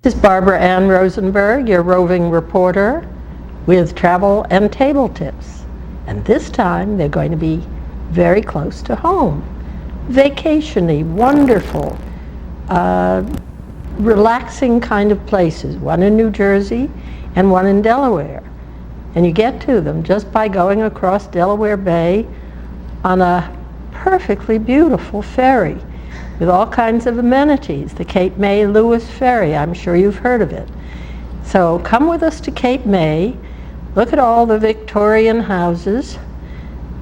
This is Barbara Ann Rosenberg, your roving reporter with travel and table tips. And this time they're going to be very close to home. Vacation-y, wonderful, relaxing kind of places. One in New Jersey and one in Delaware. And you get to them just by going across Delaware Bay on a perfectly beautiful ferry with all kinds of amenities. The Cape May Lewes ferry, I'm sure you've heard of it. So come with us to Cape May, look at all the Victorian houses,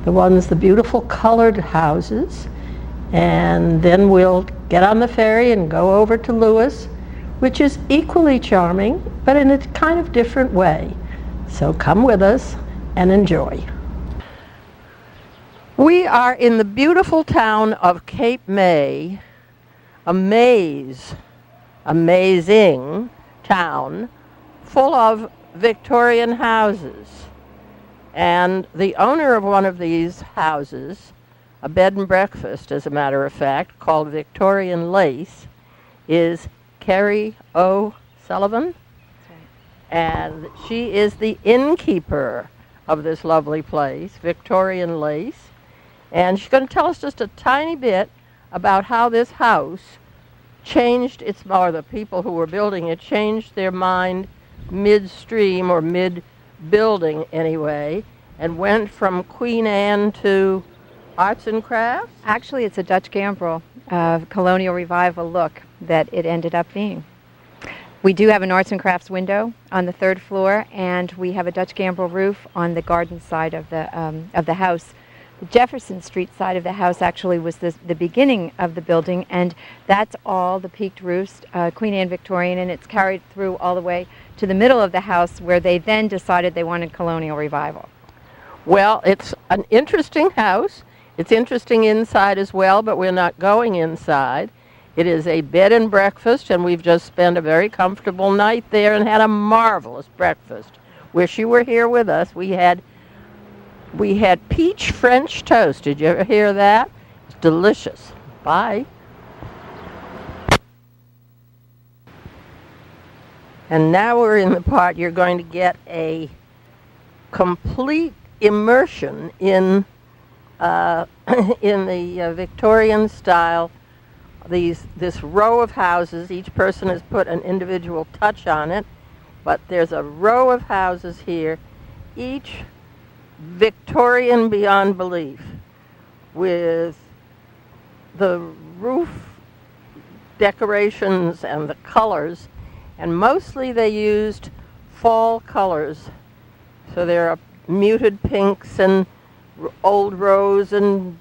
the beautiful colored houses, and then we'll get on the ferry and go over to Lewes, which is equally charming, but in a kind of different way. So come with us and enjoy. We are in the beautiful town of Cape May, amazing town full of Victorian houses. And the owner of one of these houses, a bed and breakfast as a matter of fact, called Victorian Lace, is Carrie O'Sullivan. And she is the innkeeper of this lovely place, Victorian Lace. And she's going to tell us just a tiny bit about how this house changed or the people who were building it changed their mind midstream or mid-building anyway, and went from Queen Anne to arts and crafts? Actually, it's a Dutch gambrel, colonial revival look that it ended up being. We do have an arts and crafts window on the third floor, and we have a Dutch gambrel roof on the garden side of the house. The Jefferson Street side of the house actually was the beginning of the building, and that's all the peaked roofs, Queen Anne Victorian, and it's carried through all the way to the middle of the house where they then decided they wanted colonial revival. Well, it's an interesting house. It's interesting inside as well, but we're not going inside. It is a bed and breakfast, and we've just spent a very comfortable night there and had a marvelous breakfast. Wish you were here with us. We had peach French toast. Did you ever hear that? It's delicious. Bye. And now we're in the part you're going to get a complete immersion in the Victorian style. This row of houses, each person has put an individual touch on it, but there's a row of houses here, each Victorian beyond belief, with the roof decorations and the colors, and mostly they used fall colors. So there are muted pinks and old rose and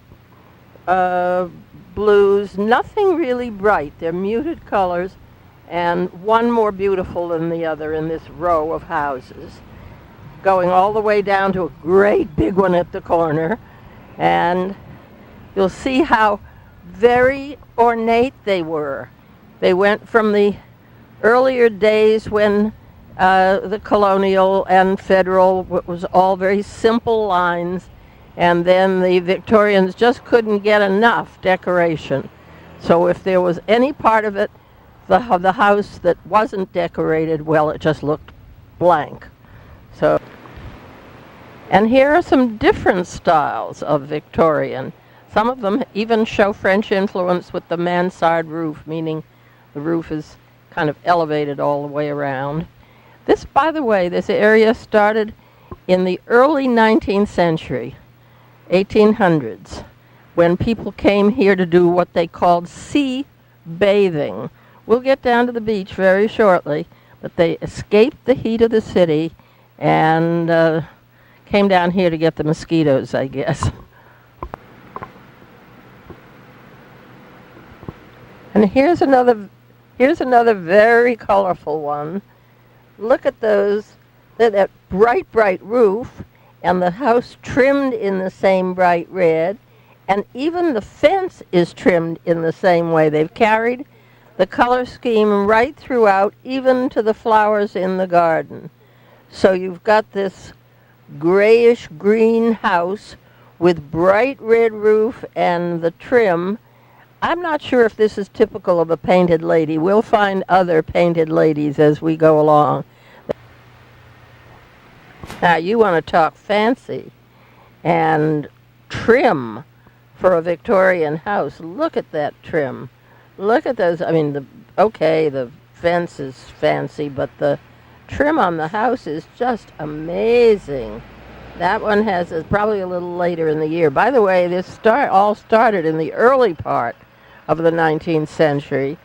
blues, nothing really bright. They're muted colors, and one more beautiful than the other in this row of houses, going all the way down to a great big one at the corner. And you'll see how very ornate they were. They went from the earlier days when the colonial and federal was all very simple lines, and then the Victorians just couldn't get enough decoration. So if there was any part of it, the house that wasn't decorated, well, it just looked blank. So, and here are some different styles of Victorian. Some of them even show French influence with the mansard roof, meaning the roof is kind of elevated all the way around. This, by the way, this area started in the early 19th century, 1800s, when people came here to do what they called sea bathing. We'll get down to the beach very shortly, but they escaped the heat of the city and came down here to get the mosquitoes, I guess. And here's another very colorful one. Look at those, that bright roof, and the house trimmed in the same bright red, and even the fence is trimmed in the same way. They've carried the color scheme right throughout, even to the flowers in the garden. So you've got this grayish green house with bright red roof and the trim. I'm not sure if this is typical of a painted lady. We'll find other painted ladies as we go along. Now, you want to talk fancy and trim for a Victorian house. Look at that trim. Look at those. I mean, the fence is fancy, but the trim on the house is just amazing. That one is probably a little later in the year. By the way, this all started in the early part of the 19th century,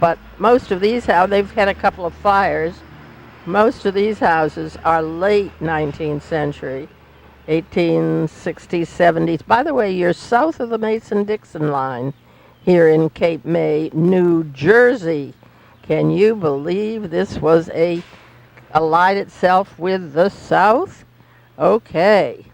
but most of these houses, they've had a couple of fires. Most of these houses are late 19th century, 1860s, 70s. By the way, you're south of the Mason-Dixon line here in Cape May, New Jersey. Can you believe this was allied itself with the South? Okay.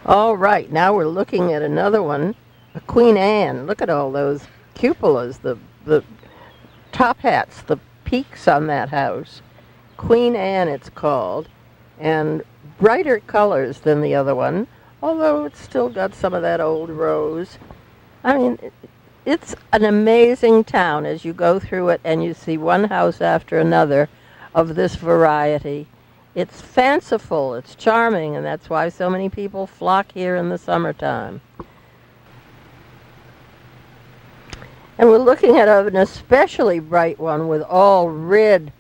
All right, now we're looking at another one, a Queen Anne. Look at all those cupolas, the top hats, the peaks on that house. Queen Anne, it's called, and brighter colors than the other one, although it's still got some of that old rose. I mean, it's an amazing town as you go through it and you see one house after another of this variety. It's fanciful, it's charming, and that's why so many people flock here in the summertime. And we're looking at an especially bright one with all red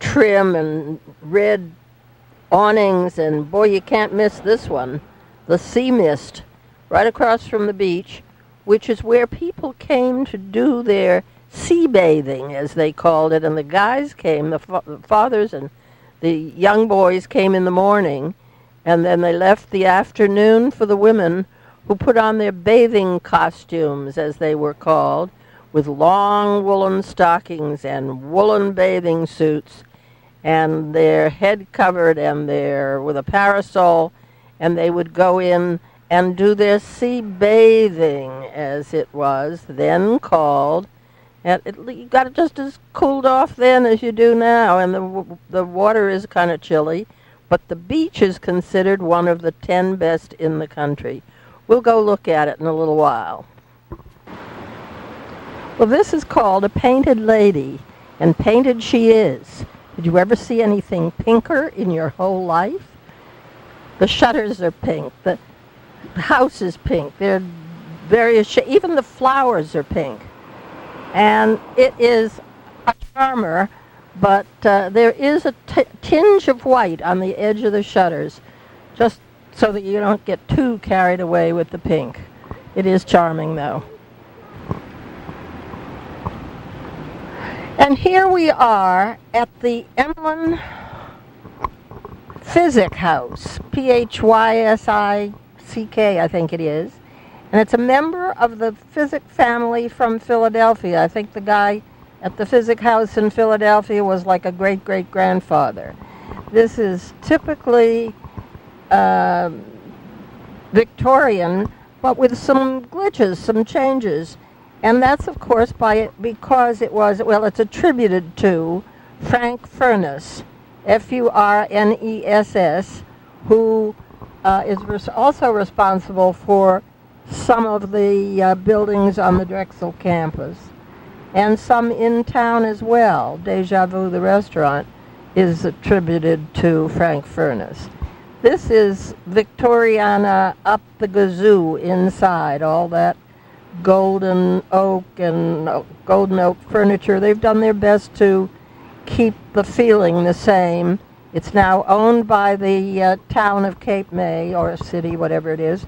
trim and red awnings, and boy, you can't miss this one, the Sea Mist, right across from the beach, which is where people came to do their sea bathing, as they called it, and the guys came, the fathers and the young boys came in the morning, and then they left the afternoon for the women, who put on their bathing costumes, as they were called, with long woolen stockings and woolen bathing suits, and their head covered and with a parasol, and they would go in and do their sea bathing, as it was then called. And you got it just as cooled off then as you do now, and the water is kind of chilly, but the beach is considered one of the 10 best in the country. We'll go look at it in a little while. Well, this is called a painted lady, and painted she is. Did you ever see anything pinker in your whole life? The shutters are pink, the house is pink, they're various shades, even the flowers are pink. And it is a charmer, but there is a tinge of white on the edge of the shutters, just so that you don't get too carried away with the pink. It is charming, though. And here we are at the Emlyn Physic House, Physick, I think it is. And it's a member of the Physick family from Philadelphia. I think the guy at the Physick House in Philadelphia was like a great-great-grandfather. This is typically Victorian, but with some glitches, some changes. And that's, of course, because it was, well, it's attributed to Frank Furness, Furness, who is also responsible for some of the buildings on the Drexel campus, and some in town as well. Deja Vu, the restaurant, is attributed to Frank Furness. This is Victoriana up the gazoo inside, all that golden oak furniture. They've done their best to keep the feeling the same. It's now owned by the town of Cape May, or city, whatever it is,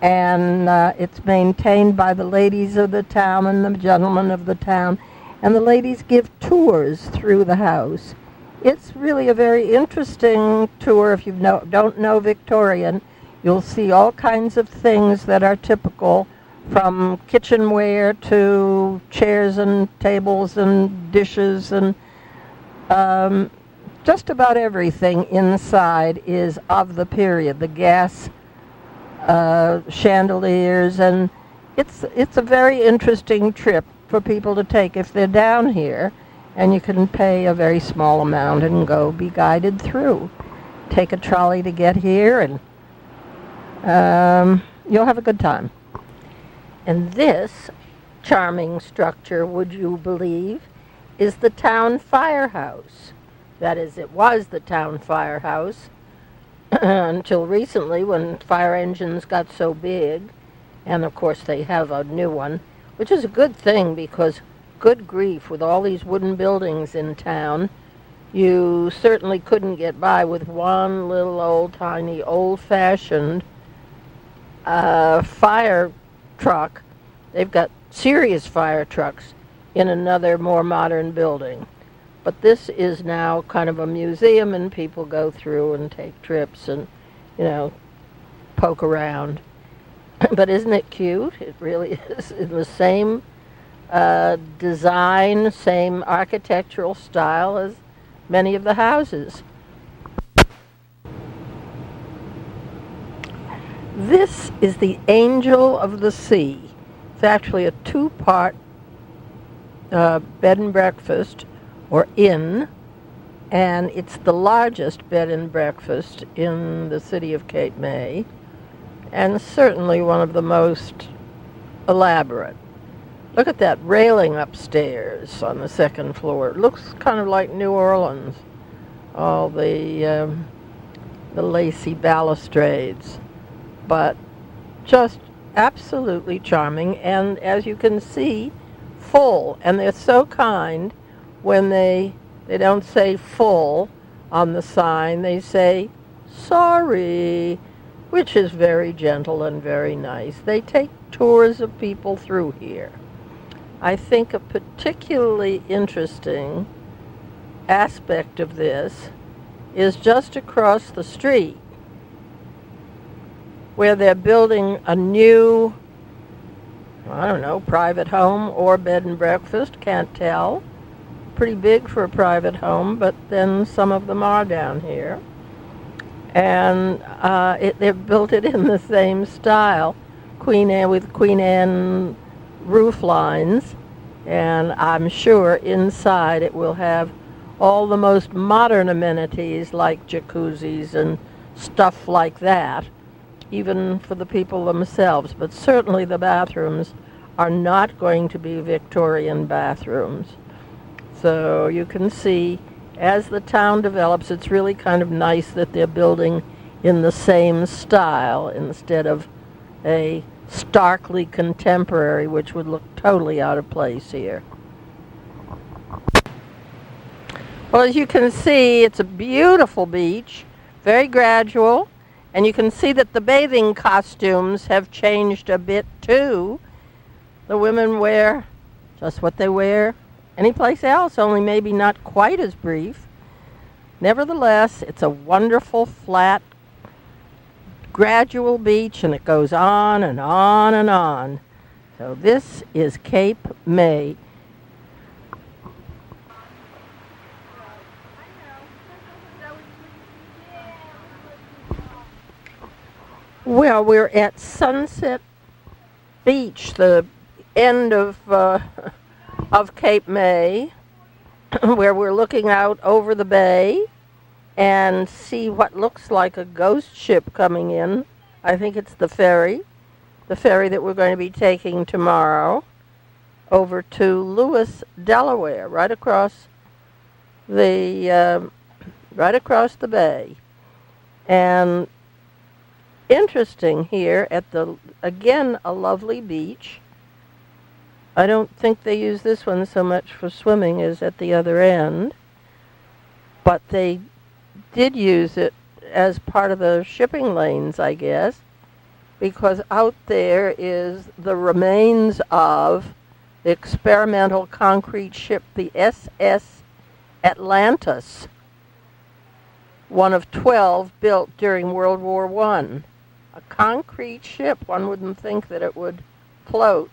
and it's maintained by the ladies of the town and the gentlemen of the town, and the ladies give tours through the house. It's really a very interesting tour. If you don't know Victorian, you'll see all kinds of things that are typical, from kitchenware to chairs and tables and dishes, and just about everything inside is of the period. The gas chandeliers, and it's a very interesting trip for people to take if they're down here, and you can pay a very small amount and go be guided through. Take a trolley to get here, and You'll have a good time. And this charming structure, would you believe, is the town firehouse. That is, it was the town firehouse until recently when fire engines got so big. And of course they have a new one, which is a good thing because good grief, with all these wooden buildings in town, you certainly couldn't get by with one little old tiny old-fashioned fire truck. They've got serious fire trucks in another more modern building. But this is now kind of a museum, and people go through and take trips and, poke around. But isn't it cute? It really is. In the same design, same architectural style as many of the houses. This is the Angel of the Sea. It's actually a two-part bed and breakfast, or inn, and it's the largest bed and breakfast in the city of Cape May, and certainly one of the most elaborate. Look at that railing upstairs on the second floor. It looks kind of like New Orleans. All the lacy balustrades, but just absolutely charming. And as you can see, full. And they're so kind when they don't say full on the sign. They say sorry, which is very gentle and very nice. They take tours of people through here. I think a particularly interesting aspect of this is just across the street, where they're building a new, private home or bed and breakfast, can't tell. Pretty big for a private home, but then some of them are down here. And they've built it in the same style, with Queen Anne roof lines, and I'm sure inside it will have all the most modern amenities like jacuzzis and stuff like that, even for the people themselves. But certainly the bathrooms are not going to be Victorian bathrooms. So you can see, as the town develops, it's really kind of nice that they're building in the same style instead of a starkly contemporary, which would look totally out of place here. Well, as you can see, it's a beautiful beach, very gradual, and you can see that the bathing costumes have changed a bit too. The women wear just what they wear anyplace else, only maybe not quite as brief. Nevertheless, it's a wonderful, flat, gradual beach, and it goes on and on and on. So this is Cape May. Well, we're at Sunset Beach, the end of Cape May, where we're looking out over the bay and see what looks like a ghost ship coming in. I think it's the ferry that we're going to be taking tomorrow over to Lewes, Delaware, right across the bay. And interesting here at again, a lovely beach. I don't think they use this one so much for swimming as at the other end, but they did use it as part of the shipping lanes, I guess, because out there is the remains of the experimental concrete ship, the SS Atlantis, one of 12 built during World War I. A concrete ship, one wouldn't think that it would float.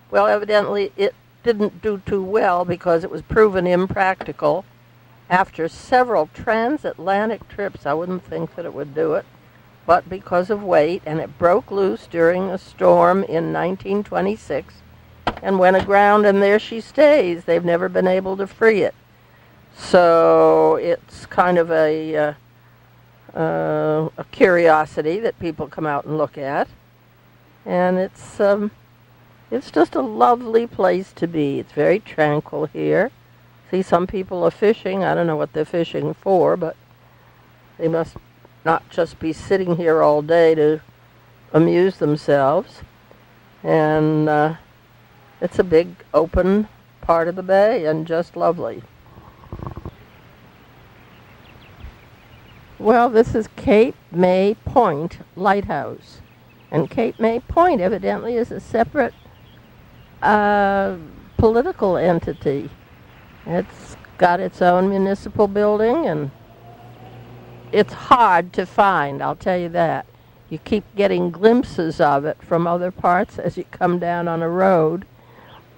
Well, evidently it didn't do too well because it was proven impractical. After several transatlantic trips, I wouldn't think that it would do it, but because of weight, and it broke loose during a storm in 1926 and went aground, and there she stays. They've never been able to free it. So it's kind of a curiosity that people come out and look at. And it's just a lovely place to be. It's very tranquil here. See, some people are fishing. I don't know what they're fishing for, but they must not just be sitting here all day to amuse themselves. And it's a big open part of the bay and just lovely. Well, this is Cape May Point Lighthouse. And Cape May Point evidently is a separate political entity. It's got its own municipal building, and it's hard to find, I'll tell you that. You keep getting glimpses of it from other parts as you come down on a road,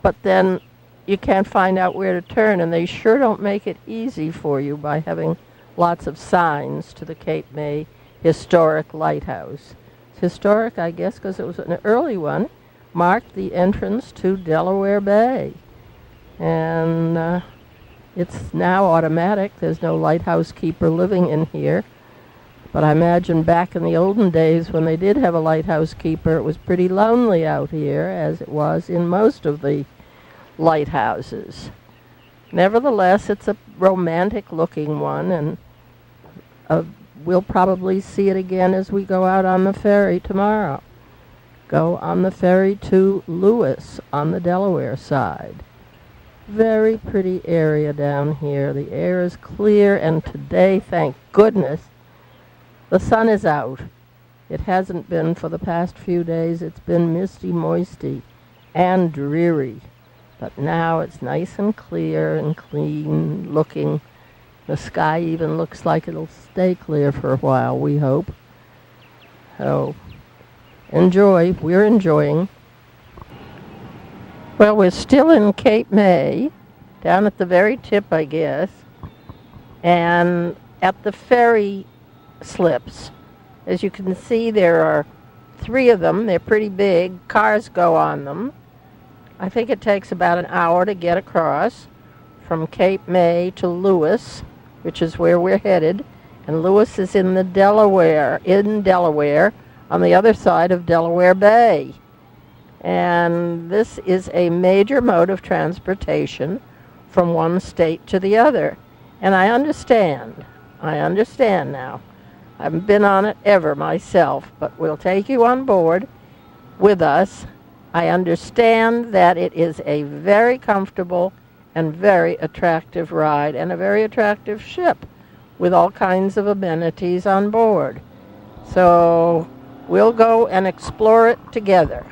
but then you can't find out where to turn, and they sure don't make it easy for you by having lots of signs to the Cape May Historic Lighthouse. It's historic, I guess, because it was an early one, marked the entrance to Delaware Bay. And it's now automatic. There's no lighthouse keeper living in here. But I imagine back in the olden days when they did have a lighthouse keeper, it was pretty lonely out here, as it was in most of the lighthouses. Nevertheless, it's a romantic-looking one, and we'll probably see it again as we go out on the ferry tomorrow. Go on the ferry to Lewes on the Delaware side. Very pretty area down here. The air is clear, and today, thank goodness, the sun is out. It hasn't been for the past few days. It's been misty, moisty, and dreary. But now it's nice and clear and clean looking. The sky even looks like it'll stay clear for a while, we hope. So, enjoy. We're enjoying. Well, we're still in Cape May, down at the very tip, I guess, and at the ferry slips. As you can see, there are 3 of them. They're pretty big. Cars go on them. I think it takes about an hour to get across from Cape May to Lewes, which is where we're headed. And Lewes is in Delaware, on the other side of Delaware Bay. And this is a major mode of transportation from one state to the other. And I understand now. I haven't been on it ever myself, but we'll take you on board with us. I understand that it is a very comfortable and very attractive ride, and a very attractive ship with all kinds of amenities on board. So we'll go and explore it together.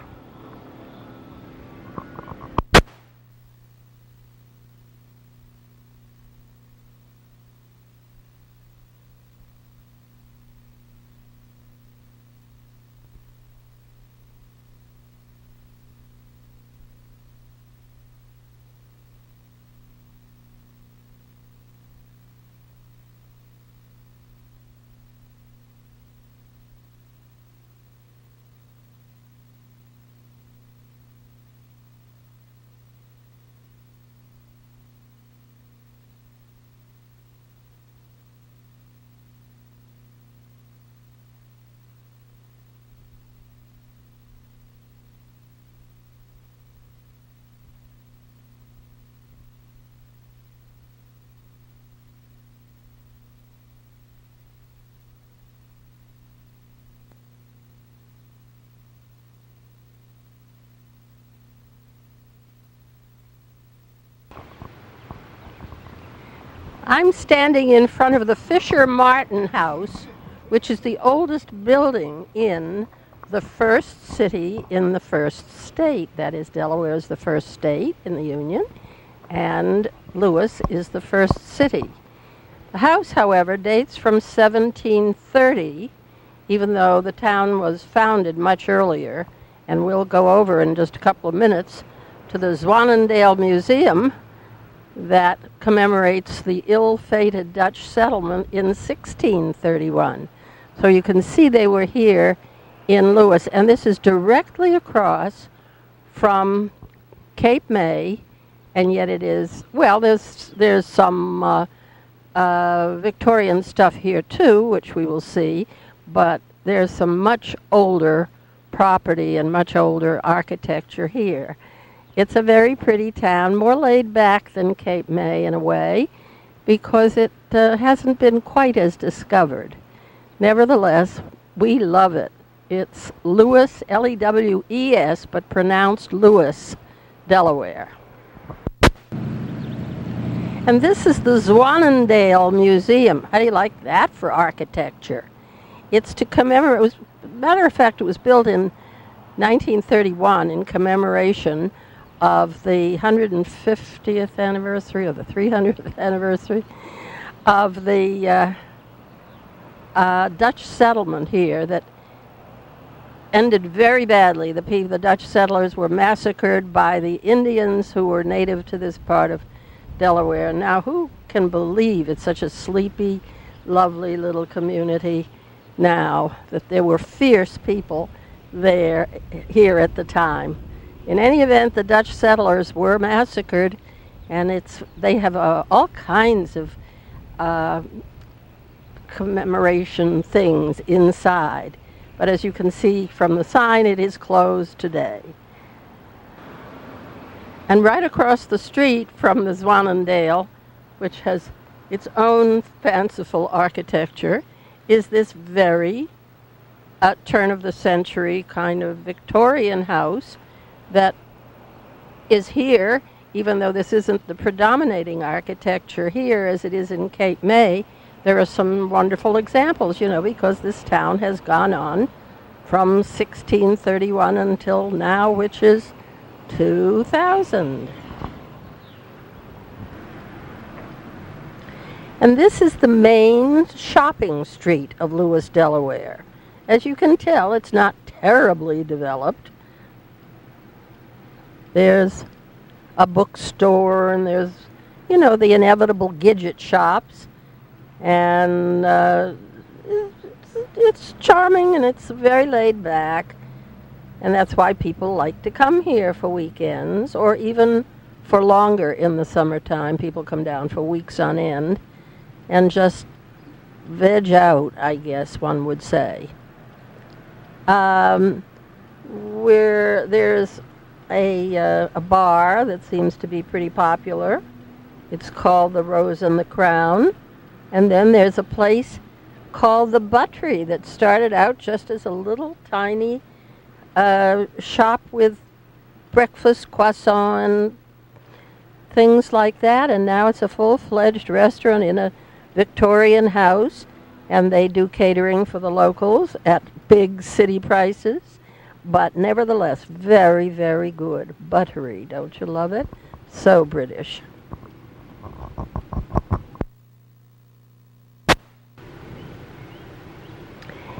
I'm standing in front of the Fisher Martin House, which is the oldest building in the first city in the first state. That is, Delaware is the first state in the Union, and Lewes is the first city. The house, however, dates from 1730, even though the town was founded much earlier, and we'll go over in just a couple of minutes to the Zwanendale Museum that commemorates the ill-fated Dutch settlement in 1631. So you can see they were here in Lewes, and this is directly across from Cape May, and yet it is, well, there's some Victorian stuff here too, which we will see, but there's some much older property and much older architecture here. It's a very pretty town, more laid back than Cape May in a way, because it hasn't been quite as discovered. Nevertheless, we love it. It's Lewes, Lewes, but pronounced Lewes, Delaware. And this is the Zwannendale Museum. How do you like that for architecture? It's to commemorate, matter of fact, it was built in 1931 in commemoration of the 150th anniversary or the 300th anniversary of the Dutch settlement here that ended very badly. The Dutch settlers were massacred by the Indians who were native to this part of Delaware. Now, who can believe it's such a sleepy, lovely little community now, that there were fierce people here at the time. In any event, the Dutch settlers were massacred, and they have all kinds of commemoration things inside. But as you can see from the sign, it is closed today. And right across the street from the Zwannendale, which has its own fanciful architecture, is this very turn-of-the-century kind of Victorian house that is here, even though this isn't the predominating architecture here as it is in Cape May. There are some wonderful examples, because this town has gone on from 1631 until now, which is 2000. And this is the main shopping street of Lewes, Delaware. As you can tell, it's not terribly developed. There's a bookstore, and there's, the inevitable gadget shops. And it's charming, and it's very laid back. And that's why people like to come here for weekends, or even for longer in the summertime. People come down for weeks on end and just veg out, I guess one would say. There's a bar that seems to be pretty popular. It's called the Rose and the Crown. And then there's a place called the Buttery that started out just as a little tiny shop with breakfast, croissant, and things like that. And now it's a full-fledged restaurant in a Victorian house. And they do catering for the locals at big city prices. But nevertheless, very, very good. Buttery, don't you love it? So British.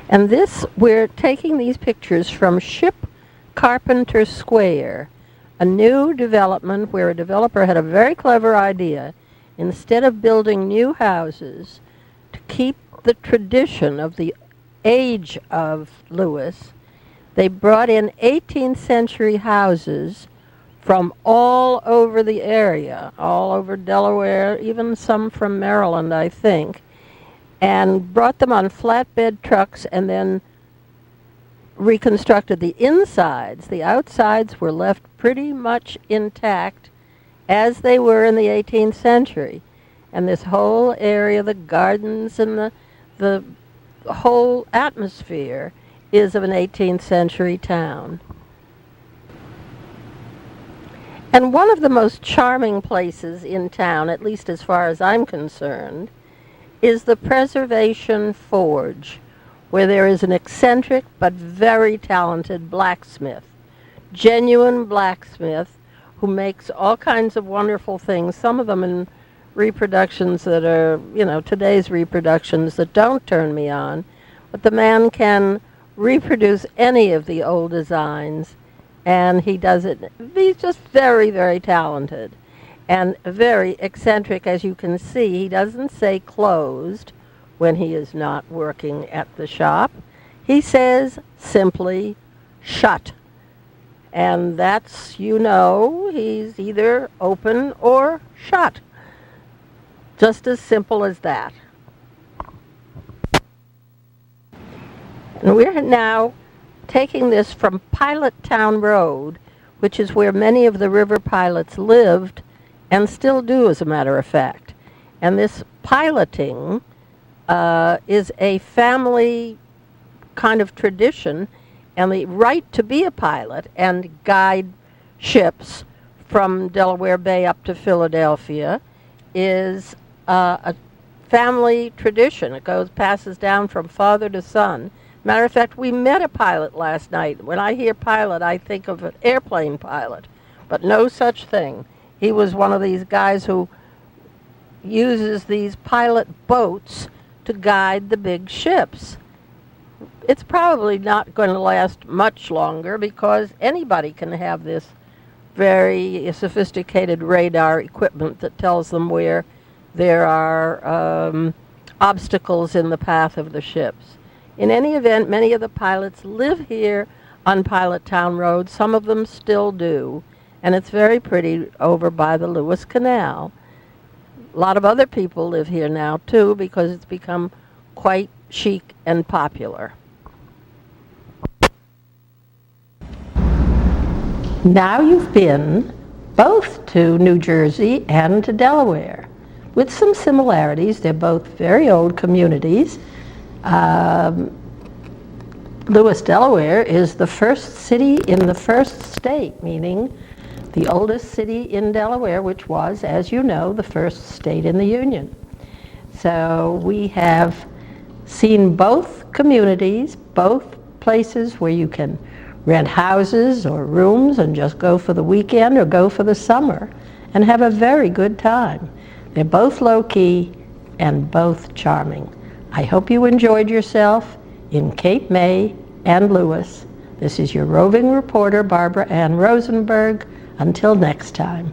And we're taking these pictures from Ship Carpenter Square, a new development where a developer had a very clever idea. Instead of building new houses, to keep the tradition of the age of Lewes, they brought in 18th century houses from all over the area, all over Delaware, even some from Maryland, I think, and brought them on flatbed trucks and then reconstructed the insides. The outsides were left pretty much intact as they were in the 18th century. And this whole area, the gardens and the whole atmosphere is of an 18th century town. And one of the most charming places in town, at least as far as I'm concerned, is the Preservation Forge, where there is an eccentric but very talented blacksmith, genuine blacksmith, who makes all kinds of wonderful things, some of them in reproductions that are, today's reproductions that don't turn me on. But the man can reproduce any of the old designs, and he does it. He's just very, very talented and very eccentric. As you can see, he doesn't say closed when he is not working at the shop. He says simply shut. And that's, he's either open or shut. Just as simple as that. And we're now taking this from Pilot Town Road, which is where many of the river pilots lived and still do, as a matter of fact. And this piloting is a family kind of tradition, and the right to be a pilot and guide ships from Delaware Bay up to Philadelphia is a family tradition. It passes down from father to son. Matter of fact, we met a pilot last night. When I hear pilot, I think of an airplane pilot, but no such thing. He was one of these guys who uses these pilot boats to guide the big ships. It's probably not going to last much longer because anybody can have this very sophisticated radar equipment that tells them where there are obstacles in the path of the ships. In any event, many of the pilots live here on Pilot Town Road. Some of them still do, and it's very pretty over by the Lewes Canal. A lot of other people live here now, too, because it's become quite chic and popular. Now you've been both to New Jersey and to Delaware. With some similarities, they're both very old communities. Lewes, Delaware is the first city in the first state, meaning the oldest city in Delaware, which was, as you know, the first state in the Union. So we have seen both communities, both places where you can rent houses or rooms and just go for the weekend or go for the summer and have a very good time. They're both low-key and both charming. I hope you enjoyed yourself in Cape May and Lewes. This is your roving reporter, Barbara Ann Rosenberg. Until next time.